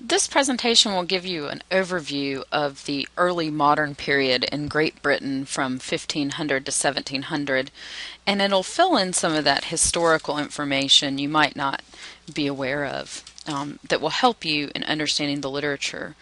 This presentation will give you an overview of the early modern period in Great Britain from 1500 to 1700, and it'll fill in some of that historical information you might not be aware of that will help you in understanding the literature.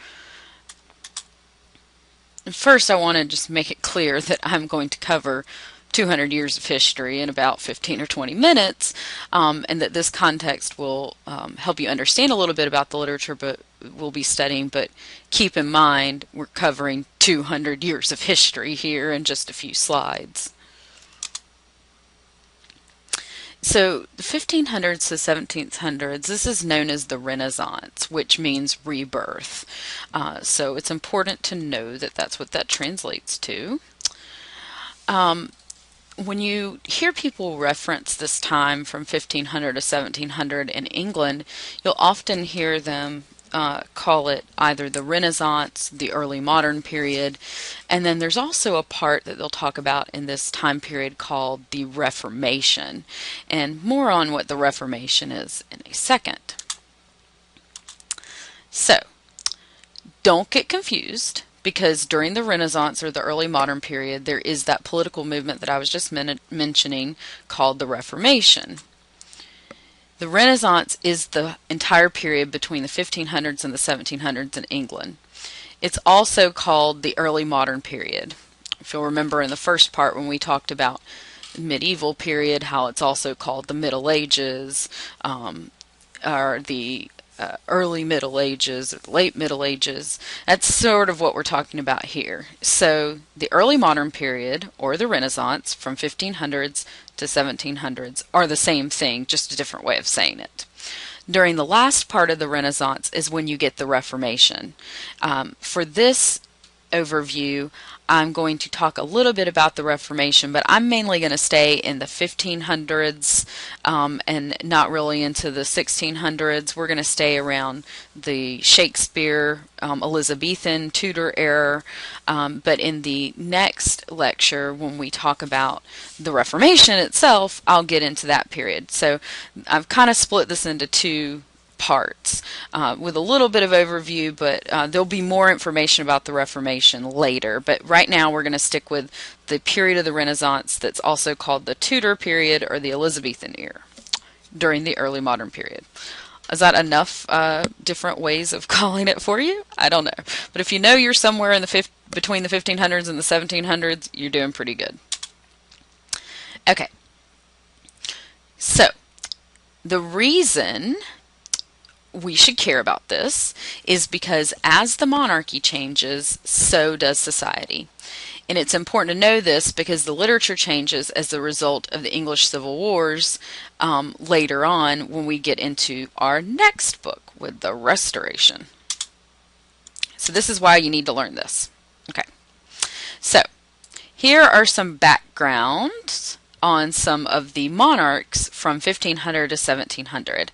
First, I want to just make it clear that I'm going to cover 200 years of history in about 15 or 20 minutes, and that this context will help you understand a little bit about the literature but we'll be studying. But keep in mind, we're covering 200 years of history here in just a few slides. So the 1500s to 1700s, this is known as the Renaissance, which means rebirth. So it's important to know that that's what that translates to. When you hear people reference this time from 1500 to 1700 in England, you'll often hear them call it either the Renaissance, the early modern period, and then there's also a part that they'll talk about in this time period called the Reformation. And more on what the Reformation is in a second. So, don't get confused, because during the Renaissance or the early modern period, there is that political movement that I was just mentioning called the Reformation. The Renaissance is the entire period between the 1500s and the 1700s in England. It's also called the early modern period. If you'll remember in the first part when we talked about the medieval period, how it's also called the Middle Ages, or the early Middle Ages, or late Middle Ages. That's sort of what we're talking about here. So the early modern period, or the Renaissance, from 1500s to 1700s are the same thing, just a different way of saying it. During the last part of the Renaissance is when you get the Reformation. For this overview, I'm going to talk a little bit about the Reformation, but I'm mainly going to stay in the 1500s and not really into the 1600s. We're going to stay around the Shakespeare, Elizabethan, Tudor era, but in the next lecture, when we talk about the Reformation itself, I'll get into that period. So I've kind of split this into two parts with a little bit of overview, but there'll be more information about the Reformation later. But right now we're going to stick with the period of the Renaissance that's also called the Tudor period or the Elizabethan era during the early modern period. Is that enough different ways of calling it for you? I don't know. But if you know you're somewhere in the between the 1500s and the 1700s, you're doing pretty good. Okay. So, the reason we should care about this is because as the monarchy changes, so does society. And it's important to know this because the literature changes as a result of the English Civil Wars later on when we get into our next book with the Restoration. So this is why you need to learn this. Okay. So here are some backgrounds on some of the monarchs from 1500 to 1700.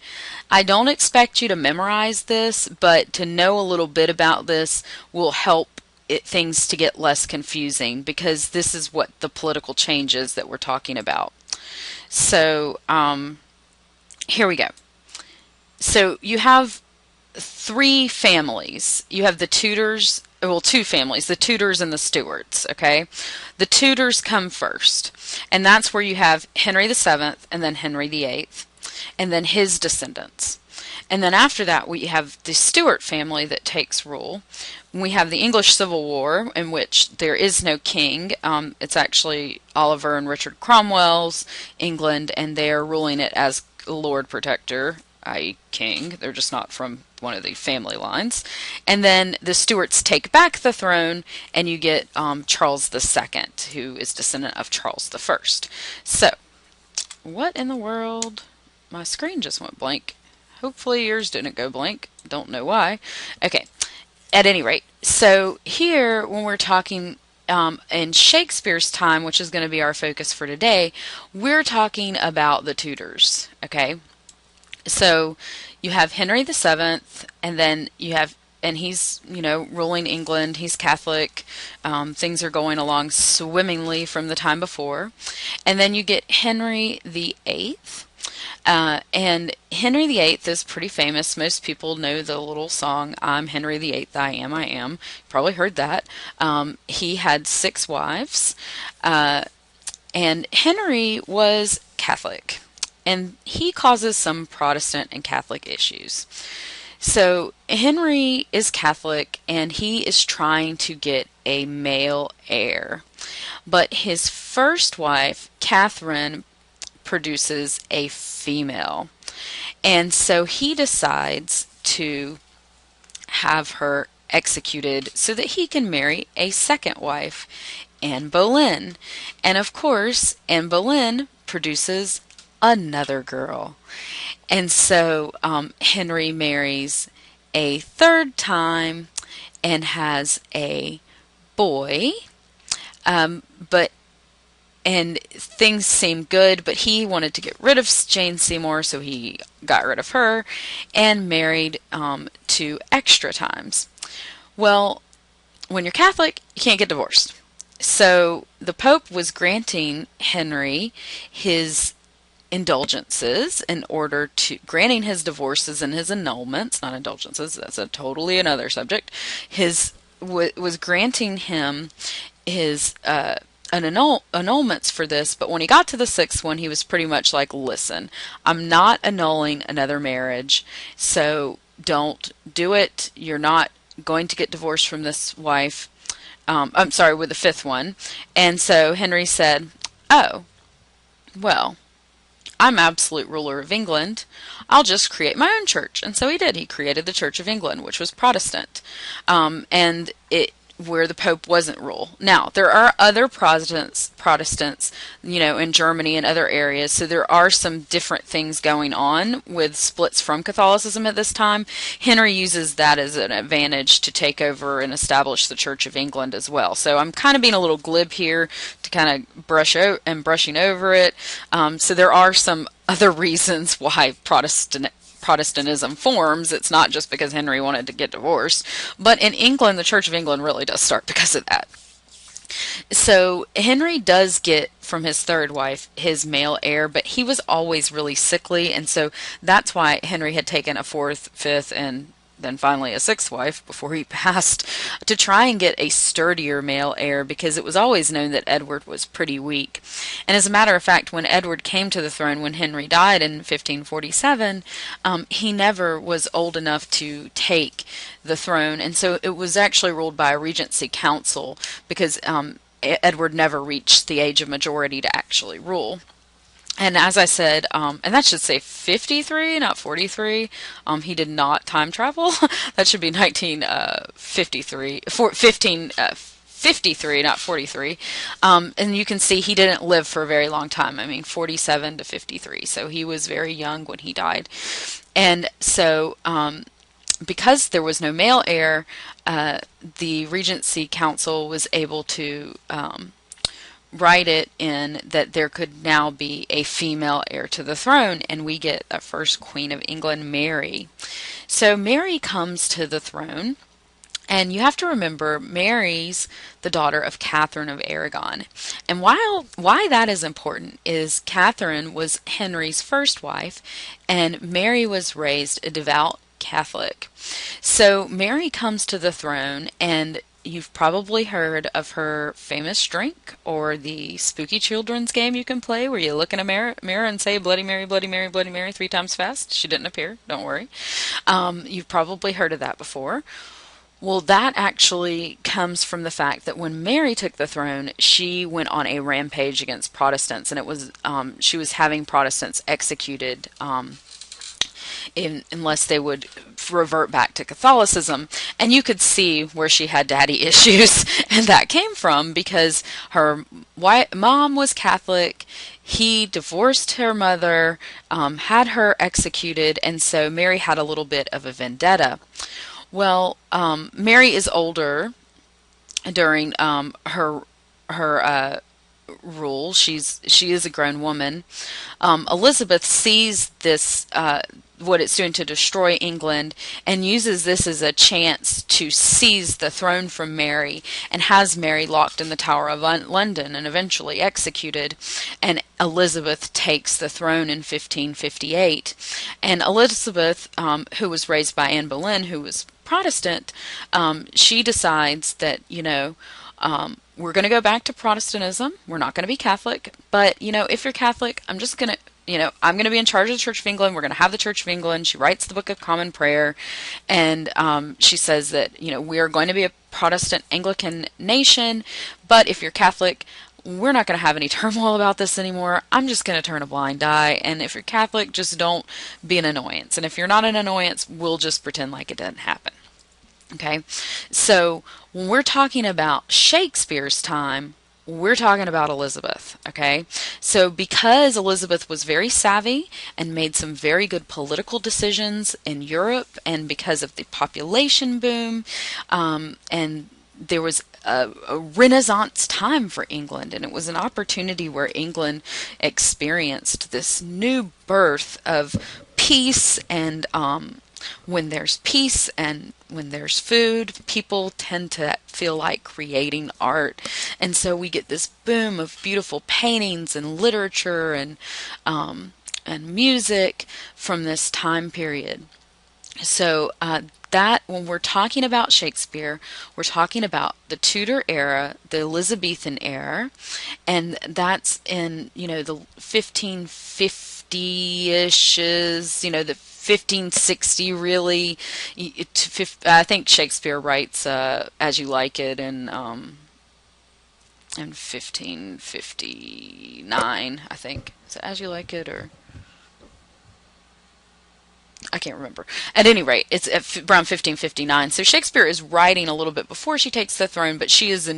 I don't expect you to memorize this, but to know a little bit about this will help things to get less confusing, because this is what the political changes that we're talking about. So here we go. So you have three families. You have the Tudors, well, two families, the Tudors and the Stuarts, okay? The Tudors come first, and that's where you have Henry VII and then Henry VIII, and then his descendants. And then after that, we have the Stuart family that takes rule. We have the English Civil War, in which there is no king. It's actually Oliver and Richard Cromwell's England, and they are ruling it as Lord Protector, i.e. king. They're just not from one of the family lines. And then the Stuarts take back the throne, and you get Charles II, who is descendant of Charles I. So, what in the world? My screen just went blank. Hopefully yours didn't go blank. Don't know why. Okay. At any rate, so here when we're talking in Shakespeare's time, which is going to be our focus for today, we're talking about the Tudors. Okay. So you have Henry VII, and then you have, and he's, ruling England. He's Catholic. Things are going along swimmingly from the time before. And then you get Henry VIII. And Henry VIII is pretty famous. Most people know the little song, I'm Henry VIII, I am, I am. Probably heard that. He had 6 wives, and Henry was Catholic. And he causes some Protestant and Catholic issues. So Henry is Catholic and he is trying to get a male heir. But his first wife, Catherine, produces a female. And so he decides to have her executed so that he can marry a second wife, Anne Boleyn. And of course, Anne Boleyn produces another girl. And so Henry marries a third time and has a boy. But and things seemed good, but he wanted to get rid of Jane Seymour, so he got rid of her and married 2 extra times. Well, when you're Catholic, you can't get divorced. So the Pope was granting Henry his indulgences in order to granting his divorces and his annulments, not indulgences, that's a totally another subject. His was granting him his annulments for this, but when he got to the 6th one, he was pretty much like, listen, I'm not annulling another marriage, so don't do it. You're not going to get divorced from this wife. I'm sorry, with the 5th one. And so Henry said, oh, well, I'm absolute ruler of England. I'll just create my own church. And so he did. He created the Church of England, which was Protestant. And it where the Pope wasn't rule. Now, there are other Protestants, in Germany and other areas, so there are some different things going on with splits from Catholicism at this time. Henry uses that as an advantage to take over and establish the Church of England as well. So I'm kind of being a little glib here to kind of brushing over it. So there are some other reasons why Protestantism forms. It's not just because Henry wanted to get divorced, but in England, the Church of England really does start because of that. So Henry does get from his third wife his male heir, but he was always really sickly, and so that's why Henry had taken a 4th, 5th, and then finally a 6th wife before he passed, to try and get a sturdier male heir, because it was always known that Edward was pretty weak. And as a matter of fact, when Edward came to the throne, when Henry died in 1547, he never was old enough to take the throne, and so it was actually ruled by a regency council, because Edward never reached the age of majority to actually rule. And as I said, and that should say 53, not 43. He did not time travel. That should be 1953, 1553, not 43. And you can see he didn't live for a very long time. I mean, 47 to 53. So he was very young when he died. And so, because there was no male heir, the Regency Council was able to write it in that there could now be a female heir to the throne, and we get the first Queen of England, Mary. So Mary comes to the throne, and you have to remember Mary's the daughter of Catherine of Aragon. And why that is important is Catherine was Henry's first wife, and Mary was raised a devout Catholic. So Mary comes to the throne, and you've probably heard of her famous drink, or the spooky children's game you can play where you look in a mirror and say, Bloody Mary, Bloody Mary, Bloody Mary 3 times fast. She didn't appear, don't worry. You've probably heard of that before. Well, that actually comes from the fact that when Mary took the throne, she went on a rampage against Protestants, and it was she was having Protestants executed unless they would revert back to Catholicism. And you could see where she had daddy issues, and that came from because her mom was Catholic. He divorced her mother, had her executed, and so Mary had a little bit of a vendetta. Well, Mary is older during her rule. She is a grown woman. Elizabeth sees this, what it's doing to destroy England, and uses this as a chance to seize the throne from Mary, and has Mary locked in the Tower of London and eventually executed. And Elizabeth takes the throne in 1558. And Elizabeth, who was raised by Anne Boleyn, who was Protestant, she decides that, we're going to go back to Protestantism. We're not going to be Catholic. But, if you're Catholic, I'm just going to, I'm going to be in charge of the Church of England. We're going to have the Church of England. She writes the Book of Common Prayer. And she says that, we are going to be a Protestant Anglican nation. But if you're Catholic, we're not going to have any turmoil about this anymore. I'm just going to turn a blind eye. And if you're Catholic, just don't be an annoyance. And if you're not an annoyance, we'll just pretend like it didn't happen. Okay, so when we're talking about Shakespeare's time, we're talking about Elizabeth. Okay, so because Elizabeth was very savvy and made some very good political decisions in Europe, and because of the population boom, and there was a Renaissance time for England, and it was an opportunity where England experienced this new birth of peace. And when there's peace and when there's food, people tend to feel like creating art. And so we get this boom of beautiful paintings and literature and music from this time period. So that when we're talking about Shakespeare, we're talking about the Tudor era, the Elizabethan era, and that's in, the 1550-ishes, the 1560 really. I think Shakespeare writes As You Like It in 1559, I think. Is it As You Like It, or I can't remember. At any rate, it's at around 1559. So Shakespeare is writing a little bit before she takes the throne, but she is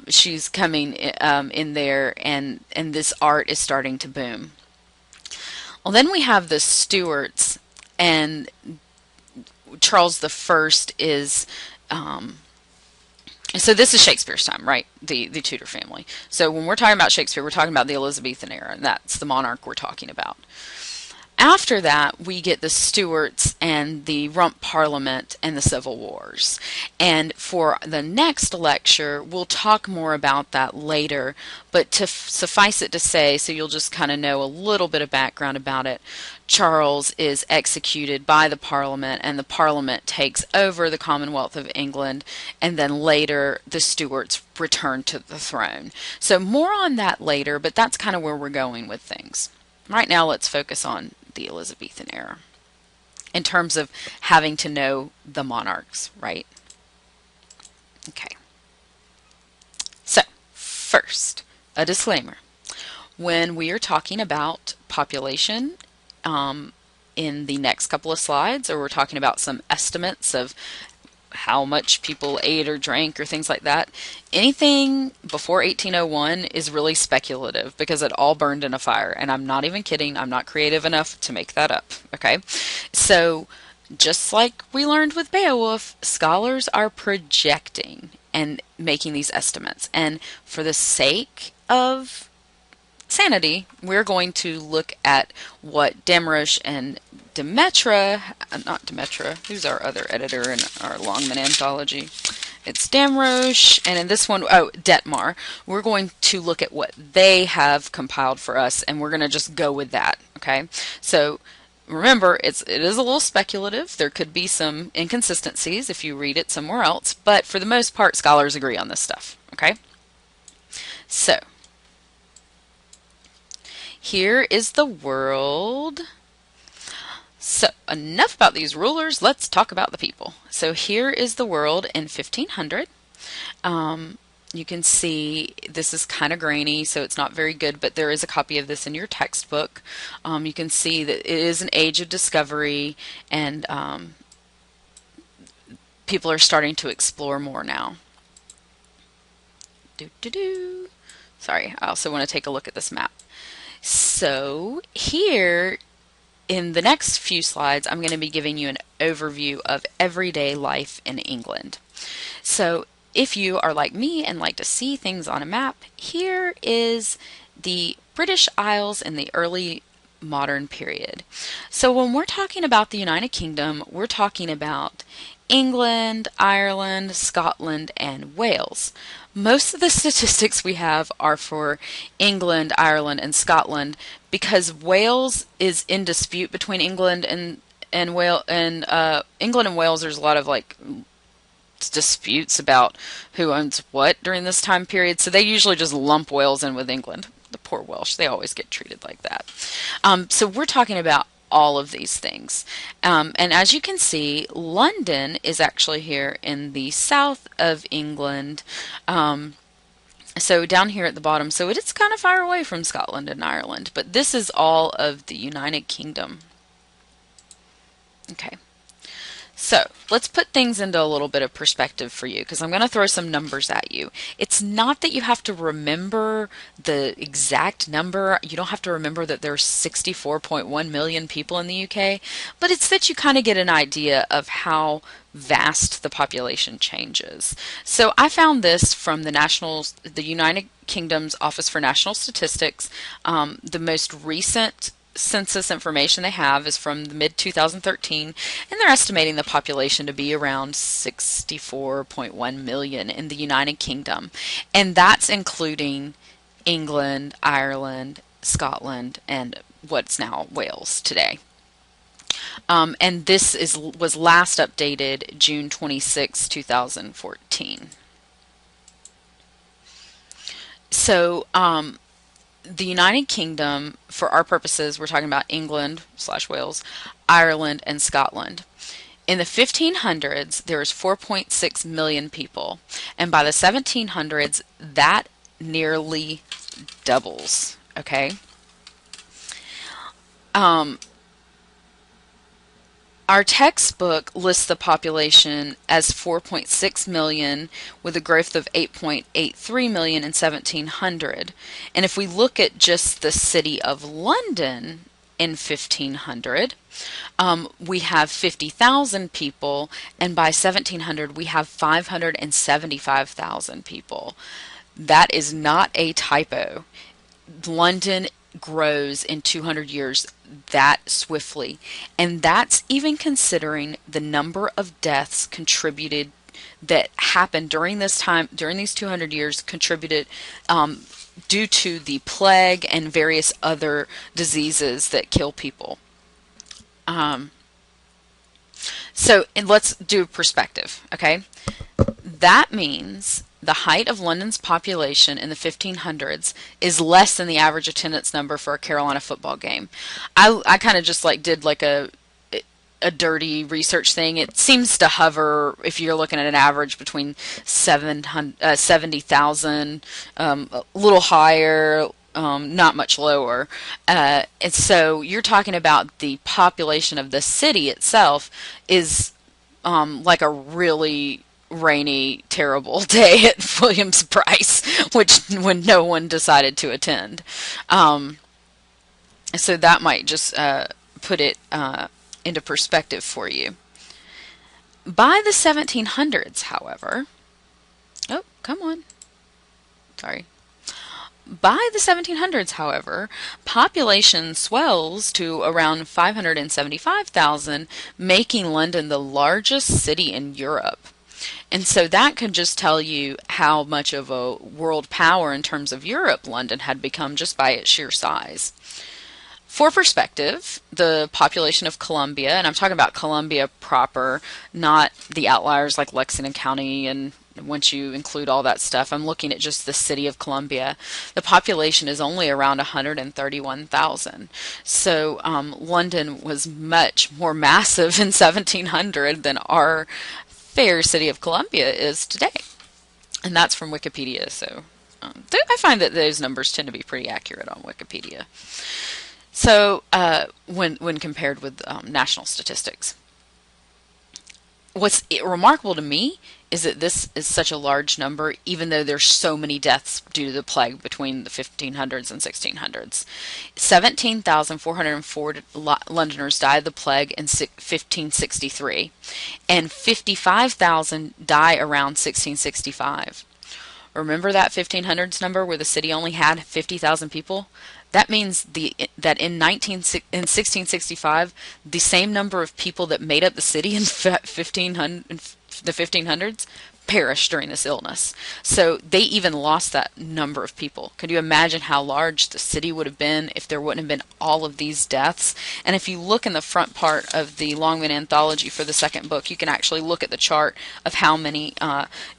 she's coming in there, and this art is starting to boom. Well, then we have the Stuarts, and Charles the First is, so this is Shakespeare's time, right? The Tudor family. So when we're talking about Shakespeare, we're talking about the Elizabethan era, and that's the monarch we're talking about. After that, we get the Stuarts and the Rump Parliament and the Civil Wars. And for the next lecture, we'll talk more about that later. But to suffice it to say, so you'll just kind of know a little bit of background about it, Charles is executed by the Parliament, and the Parliament takes over the Commonwealth of England, and then later the Stuarts return to the throne. So more on that later, but that's kind of where we're going with things. Right now, let's focus on the Elizabethan era in terms of having to know the monarchs, right? Okay. So, first, a disclaimer. When we are talking about population in the next couple of slides, or we're talking about some estimates of how much people ate or drank or things like that, anything before 1801 is really speculative because it all burned in a fire. And I'm not even kidding. I'm not creative enough to make that up. Okay. So just like we learned with Beowulf, scholars are projecting and making these estimates. And for the sake of sanity, we're going to look at what Damrosch and not Demetra, who's our other editor in our Longman Anthology? It's Damrosch, and in this one, Detmar. We're going to look at what they have compiled for us, and we're going to just go with that, okay? So remember, it is a little speculative. There could be some inconsistencies if you read it somewhere else, but for the most part, scholars agree on this stuff, okay? So here is the world. So enough about these rulers, let's talk about the people. So here is the world in 1500. You can see this is kind of grainy, so it's not very good, but there is a copy of this in your textbook. You can see that it is an age of discovery, and people are starting to explore more now. Sorry, I also want to take a look at this map. So here, in the next few slides, I'm going to be giving you an overview of everyday life in England. So if you are like me and like to see things on a map, here is the British Isles in the early modern period. So when we're talking about the United Kingdom, we're talking about England, Ireland, Scotland, and Wales. Most of the statistics we have are for England, Ireland, and Scotland because Wales is in dispute between England and Wales and England and Wales. There's a lot of like disputes about who owns what during this time period, so they usually just lump Wales in with England. The poor Welsh, they always get treated like that. So we're talking about all of these things. And as you can see, London is actually here in the south of England. So down here at the bottom, so it is kind of far away from Scotland and Ireland, but this is all of the United Kingdom. Okay. So let's put things into a little bit of perspective for you because I'm going to throw some numbers at you. It's not that you have to remember the exact number. You don't have to remember that there's 64.1 million people in the UK, but it's that you kind of get an idea of how vast the population changes. So I found this from the United Kingdom's Office for National Statistics. The most recent census information they have is from the mid 2013, and they're estimating the population to be around 64.1 million in the United Kingdom, and that's including England, Ireland, Scotland, and what's now Wales today. And this was last updated June 26, 2014. So the United Kingdom, for our purposes, we're talking about England/Wales, Ireland, and Scotland. In the 1500s, there was 4.6 million people, and by the 1700s, that nearly doubles. Okay. Our textbook lists the population as 4.6 million with a growth of 8.83 million in 1700. And if we look at just the city of London in 1500, we have 50,000 people, and by 1700 we have 575,000 people. That is not a typo. London grows in 200 years that swiftly, and that's even considering the number of deaths contributed that happened during this time, during these 200 years, contributed due to the plague and various other diseases that kill people. So and let's do perspective, okay? That means the height of London's population in the 1500s is less than the average attendance number for a Carolina football game. I kind of just like did like a dirty research thing. It seems to hover, if you're looking at an average, between 70,000, a little higher, not much lower. And so you're talking about the population of the city itself is like a really rainy, terrible day at Williams Price, when no one decided to attend. So that might just put it into perspective for you. By the 1700s, however, oh, come on, sorry. By the 1700s, however, population swells to around 575,000, making London the largest city in Europe. And so that can just tell you how much of a world power in terms of Europe London had become just by its sheer size. For perspective, the population of Columbia, and I'm talking about Columbia proper, not the outliers like Lexington County, and once you include all that stuff, I'm looking at just the city of Columbia. The population is only around 131,000. So London was much more massive in 1700 than our fair city of Columbia is today. And that's from Wikipedia. So I find that those numbers tend to be pretty accurate on Wikipedia. So when compared with national statistics. what's remarkable to me is that this is such a large number, even though there's so many deaths due to the plague between the 1500s and 1600s. 17,404 Londoners died of the plague in 1563, and 55,000 die around 1665. Remember that 1500s number where the city only had 50,000 people? That means that in 1665, the same number of people that made up the city in 1500s perished during this illness. So they even lost that number of people. Could you imagine how large the city would have been if there wouldn't have been all of these deaths? And if you look in the front part of the Longman Anthology for the second book, you can actually look at the chart of how many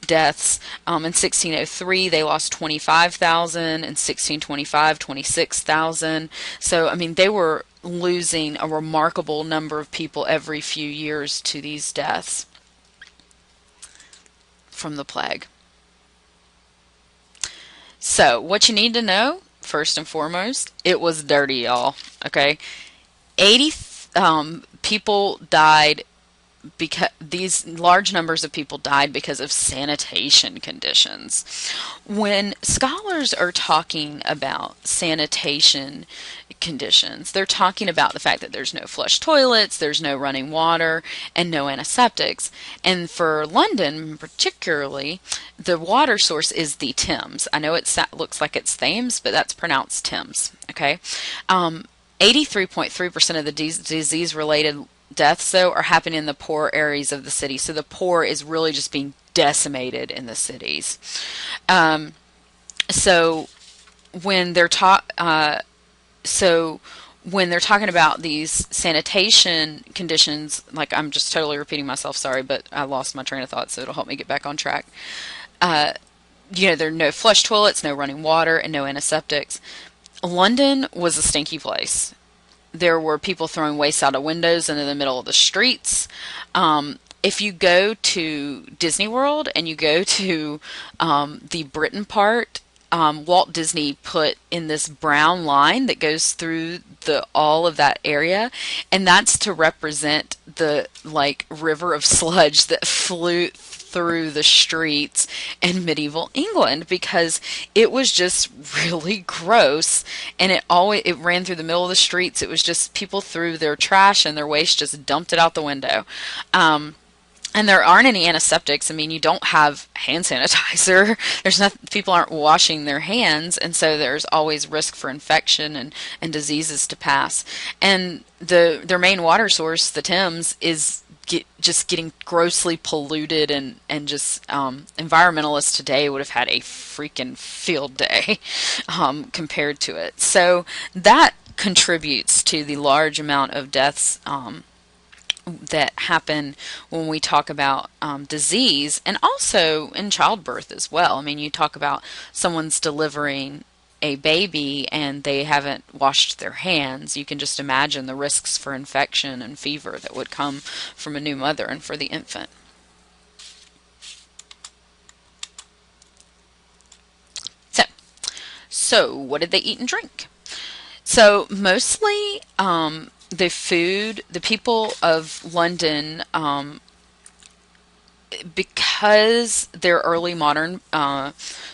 deaths. In 1603, they lost 25,000. In 1625, 26,000. So, I mean, they were losing a remarkable number of people every few years to these deaths from the plague. So, what you need to know, first and foremost, it was dirty, y'all. Okay? 80 people died because these large numbers of people died because of sanitation conditions. When scholars are talking about sanitation conditions, they're talking about the fact that there's no flush toilets, there's no running water, and no antiseptics. And for London particularly, the water source is the Thames. I know it looks like it's Thames, but that's pronounced Thames. Okay, 83.3% of the disease-related deaths, though, are happening in the poor areas of the city. So the poor is really just being decimated in the cities. So when they're when they're talking about these sanitation conditions, like, I'm just totally repeating myself, sorry, but I lost my train of thought, so it'll help me get back on track. There are no flush toilets, no running water, and no antiseptics. London was a stinky place. There were people throwing waste out of windows into the middle of the streets. If you go to Disney World and you go to the Britain part, Walt Disney put in this brown line that goes through all of that area, and that's to represent the river of sludge that flew through the streets in medieval England, because it was just really gross, and it ran through the middle of the streets. It was just people threw their trash and their waste, just dumped it out the window. And there aren't any antiseptics. I mean, you don't have hand sanitizer. People aren't washing their hands, and so there's always risk for infection and diseases to pass. And their main water source, the Thames, is just getting grossly polluted, and just environmentalists today would have had a freaking field day compared to it. So that contributes to the large amount of deaths that happen when we talk about disease, and also in childbirth as well. I mean, you talk about someone's delivering a baby and they haven't washed their hands. You can just imagine the risks for infection and fever that would come from a new mother and for the infant. So what did they eat and drink? So mostly the people of London, because their early modern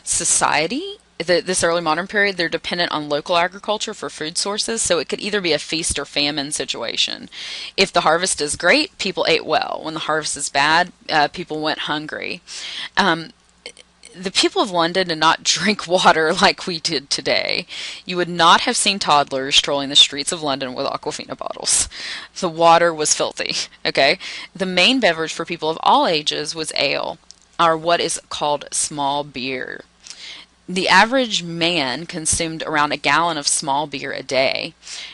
society, this early modern period, they're dependent on local agriculture for food sources, so it could either be a feast or famine situation. If the harvest is great, people ate well. When the harvest is bad, people went hungry. The people of London did not drink water like we did today. You would not have seen toddlers strolling the streets of London with Aquafina bottles. The water was filthy, okay? The main beverage for people of all ages was ale, or what is called small beer. The average man consumed around a gallon of small beer a day,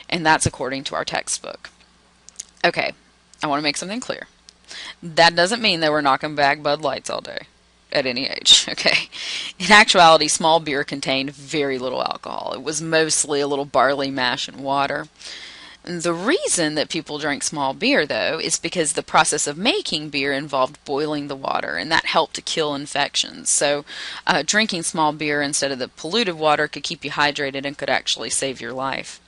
and that's according to our textbook. Okay, I want to make something clear. That doesn't mean they were knocking back Bud Lights all day. At any age, okay? In actuality, small beer contained very little alcohol. It was mostly a little barley mash and water. And the reason that people drank small beer, though, is because the process of making beer involved boiling the water, and that helped to kill infections. So drinking small beer instead of the polluted water could keep you hydrated and could actually save your life.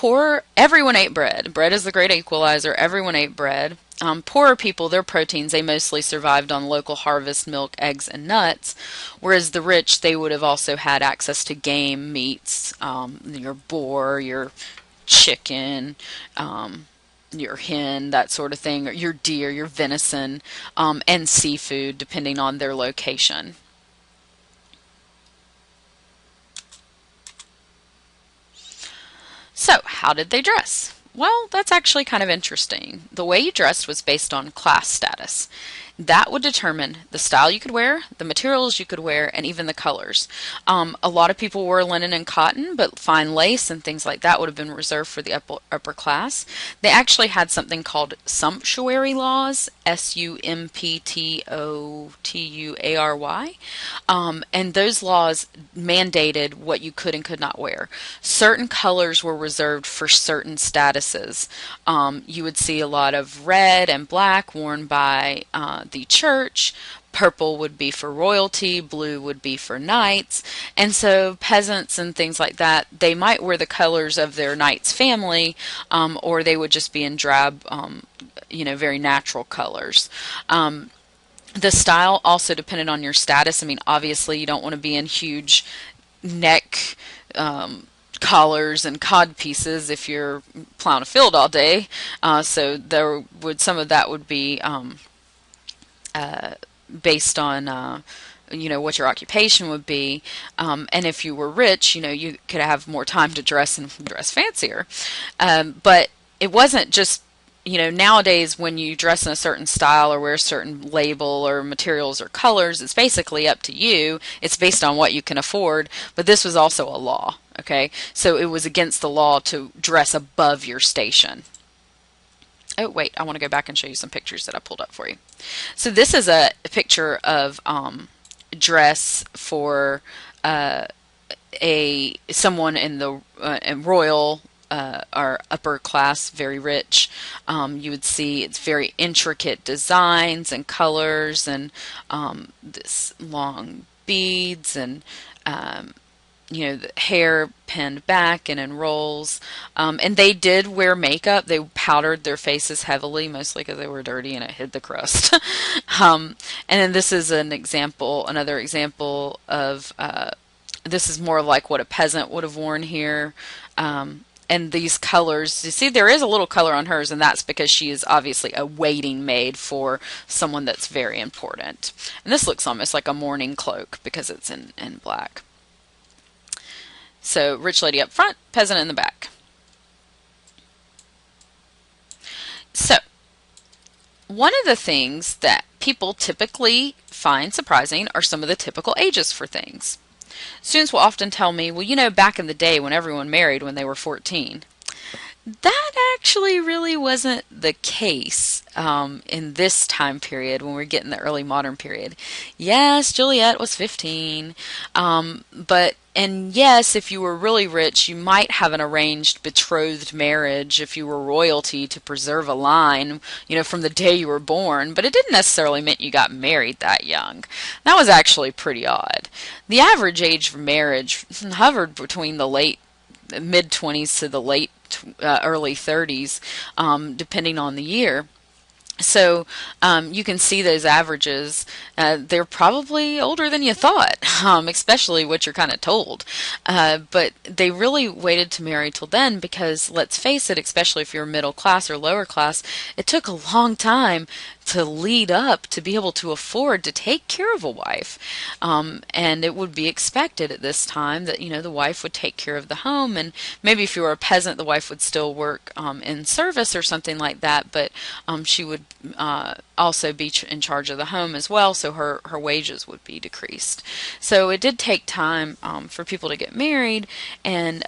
Poor, everyone ate bread. Bread is the great equalizer. Everyone ate bread. Poorer people, their proteins, they mostly survived on local harvest milk, eggs, and nuts. Whereas the rich, they would have also had access to game meats, your boar, your chicken, your hen, that sort of thing, or your deer, your venison, and seafood, depending on their location. So, how did they dress? Well, that's actually kind of interesting. The way you dressed was based on class status. That would determine the style you could wear, the materials you could wear, and even the colors. A lot of people wore linen and cotton, but fine lace and things like that would have been reserved for the upper class. They actually had something called sumptuary laws, Sumptuary, and those laws mandated what you could and could not wear. Certain colors were reserved for certain statuses. You would see a lot of red and black worn by the church. Purple would be for royalty, blue would be for knights, and so peasants and things like that, they might wear the colors of their knight's family, or they would just be in drab, very natural colors. The style also depended on your status. I mean, obviously, you don't want to be in huge neck collars and cod pieces if you're plowing a field all day. So some of that would be based on what your occupation would be, and if you were rich, you could have more time to dress and dress fancier. But it wasn't just nowadays when you dress in a certain style or wear a certain label or materials or colors, it's basically up to you. It's based on what you can afford, but this was also a law, okay? So it was against the law to dress above your station. Oh, wait, I want to go back and show you some pictures that I pulled up for you. So this is a picture of dress for someone in the royal or upper class, very rich. You would see it's very intricate designs and colors and this long beads and the hair pinned back and in rolls. And they did wear makeup. They powdered their faces heavily, mostly because they were dirty and it hid the crust. And then this is another example of, this is more like what a peasant would have worn here. And these colors, you see there is a little color on hers, and that's because she is obviously a waiting maid for someone that's very important. And this looks almost like a mourning cloak because it's in black. So rich lady up front, peasant in the back. So one of the things that people typically find surprising are some of the typical ages for things. Students will often tell me, well, back in the day when everyone married when they were 14. That actually really wasn't the case in this time period when we're getting the early modern period. Yes, Juliet was 15, and yes, if you were really rich, you might have an arranged betrothed marriage if you were royalty to preserve a line, from the day you were born, but it didn't necessarily mean you got married that young. That was actually pretty odd. The average age for marriage hovered between the mid-20s to the early 30s, depending on the year. So you can see those averages. They're probably older than you thought, especially what you're kind of told. But they really waited to marry till then because, let's face it, especially if you're middle class or lower class, it took a long time to lead up to be able to afford to take care of a wife. And it would be expected at this time that, the wife would take care of the home. And maybe if you were a peasant, the wife would still work in service or something like that, but she would also be in charge of the home as well, so her wages would be decreased. So it did take time for people to get married, and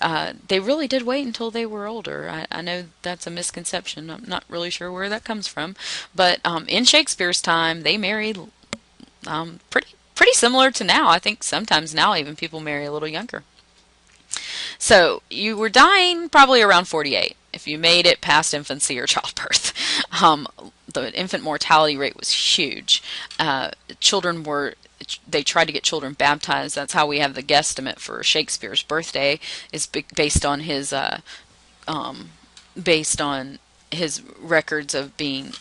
they really did wait until they were older. I know that's a misconception. I'm not really sure where that comes from, but in Shakespeare's time, they married pretty similar to now. I think sometimes now even people marry a little younger. So you were dying probably around 48 if you made it past infancy or childbirth. The infant mortality rate was huge. They tried to get children baptized. That's how we have the guesstimate for Shakespeare's birthday, is based on his based on his records of being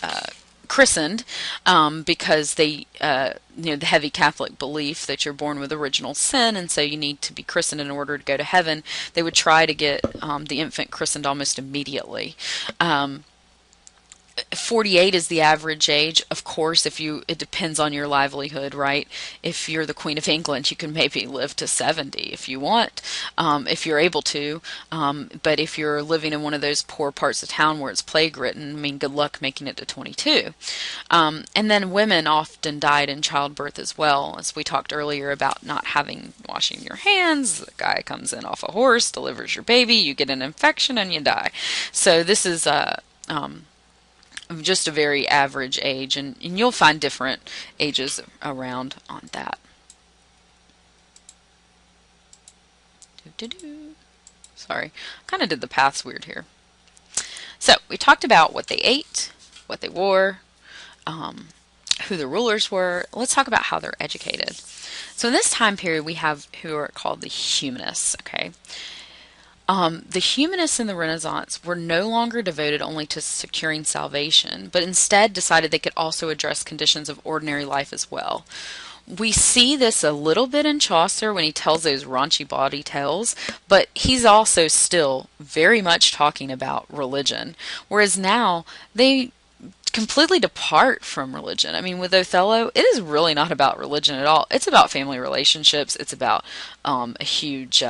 christened, because they, the heavy Catholic belief that you're born with original sin, and so you need to be christened in order to go to heaven. They would try to get the infant christened almost immediately. 48 is the average age. Of course, it depends on your livelihood, right? If you're the Queen of England, you can maybe live to 70 if you want, if you're able to. But if you're living in one of those poor parts of town where it's plague ridden, I mean, good luck making it to 22. And then women often died in childbirth as well, as we talked earlier about not washing your hands. The guy comes in off a horse, delivers your baby, you get an infection, and you die. So this is just a very average age, and you'll find different ages around on that. Sorry, kind of did the paths weird here. So we talked about what they ate, what they wore, who the rulers were. Let's talk about how they're educated. So in this time period, we have who are called the humanists. Okay. The humanists in the Renaissance were no longer devoted only to securing salvation, but instead decided they could also address conditions of ordinary life as well. We see this a little bit in Chaucer when he tells those raunchy bawdy tales, but he's also still very much talking about religion, whereas now they completely depart from religion. I mean, with Othello, it is really not about religion at all. It's about family relationships. It's about a huge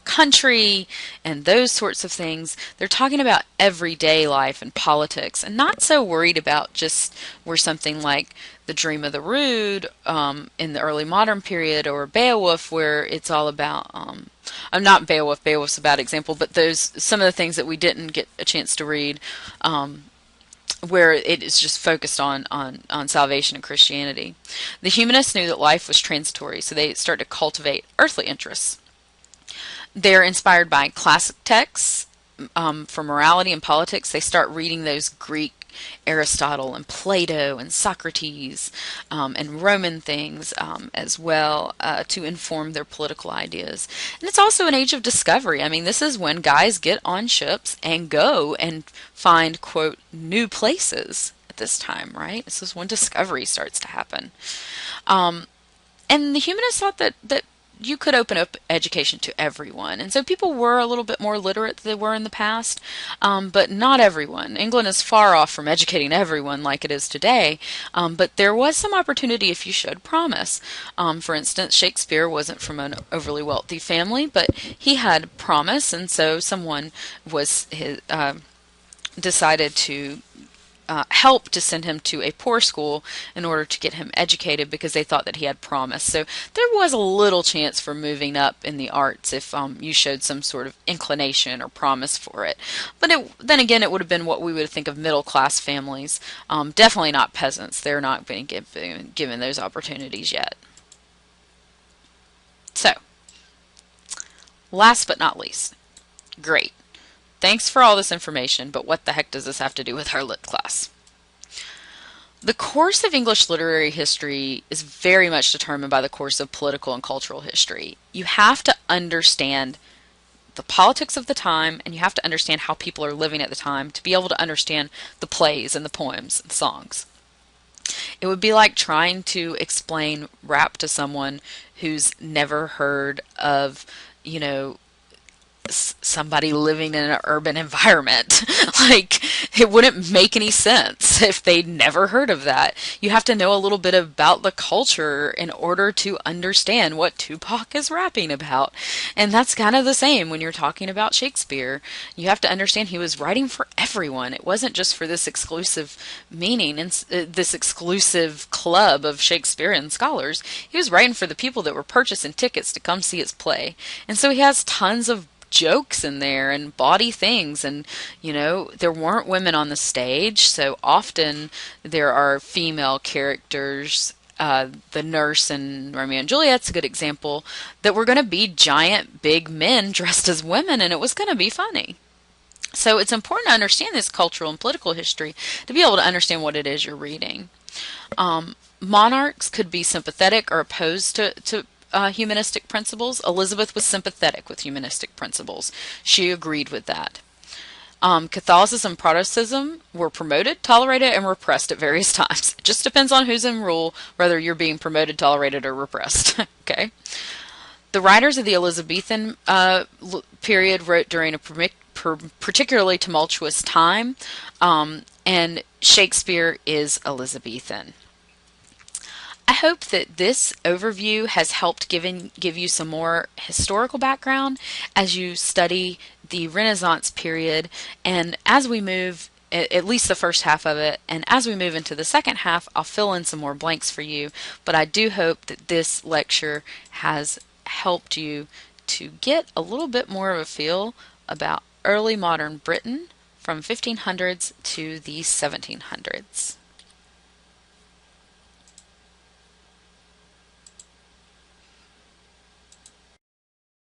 country and those sorts of things. They're talking about everyday life and politics, and not so worried about just where something like The Dream of the Rood in the early modern period, or Beowulf, where it's all about I'm not Beowulf. Beowulf's a bad example, but some of the things that we didn't get a chance to read, where it is just focused on salvation and Christianity. The humanists knew that life was transitory, so they started to cultivate earthly interests. They're inspired by classic texts for morality and politics. They start reading those Greek Aristotle and Plato and Socrates and Roman things as well to inform their political ideas. And it's also an age of discovery. I mean, this is when guys get on ships and go and find, quote, new places at this time, right? This is when discovery starts to happen. And the humanists thought that you could open up education to everyone. And so people were a little bit more literate than they were in the past, but not everyone. England is far off from educating everyone like it is today, but there was some opportunity if you showed promise. For instance, Shakespeare wasn't from an overly wealthy family, but he had promise, and so someone decided to help to send him to a poor school in order to get him educated because they thought that he had promise. So there was a little chance for moving up in the arts if you showed some sort of inclination or promise for it. But then again, it would have been what we would think of middle-class families. Definitely not peasants. They're not being given those opportunities yet. So, last but not least, great. Thanks for all this information, but what the heck does this have to do with our lit class? The course of English literary history is very much determined by the course of political and cultural history. You have to understand the politics of the time, and you have to understand how people are living at the time to be able to understand the plays and the poems and songs. It would be like trying to explain rap to someone who's never heard of, somebody living in an urban environment. Like, it wouldn't make any sense if they'd never heard of that. You have to know a little bit about the culture in order to understand what Tupac is rapping about. And that's kind of the same when you're talking about Shakespeare. You have to understand he was writing for everyone. It wasn't just for this exclusive meaning and this exclusive club of Shakespearean scholars. He was writing for the people that were purchasing tickets to come see his play. And so he has tons of jokes in there and bawdy things, and there weren't women on the stage, so often there are female characters. The nurse in Romeo and Juliet's a good example, that were going to be giant big men dressed as women, and it was going to be funny. So it's important to understand this cultural and political history to be able to understand what it is you're reading. Monarchs could be sympathetic or opposed to humanistic principles. Elizabeth was sympathetic with humanistic principles. She agreed with that. Catholicism and Protestantism were promoted, tolerated, and repressed at various times. It just depends on who's in rule, whether you're being promoted, tolerated, or repressed. Okay. The writers of the Elizabethan period wrote during a particularly tumultuous time, and Shakespeare is Elizabethan. I hope that this overview has helped give you some more historical background as you study the Renaissance period, and as we move, at least the first half of it, and as we move into the second half, I'll fill in some more blanks for you, but I do hope that this lecture has helped you to get a little bit more of a feel about early modern Britain from 1500s to the 1700s.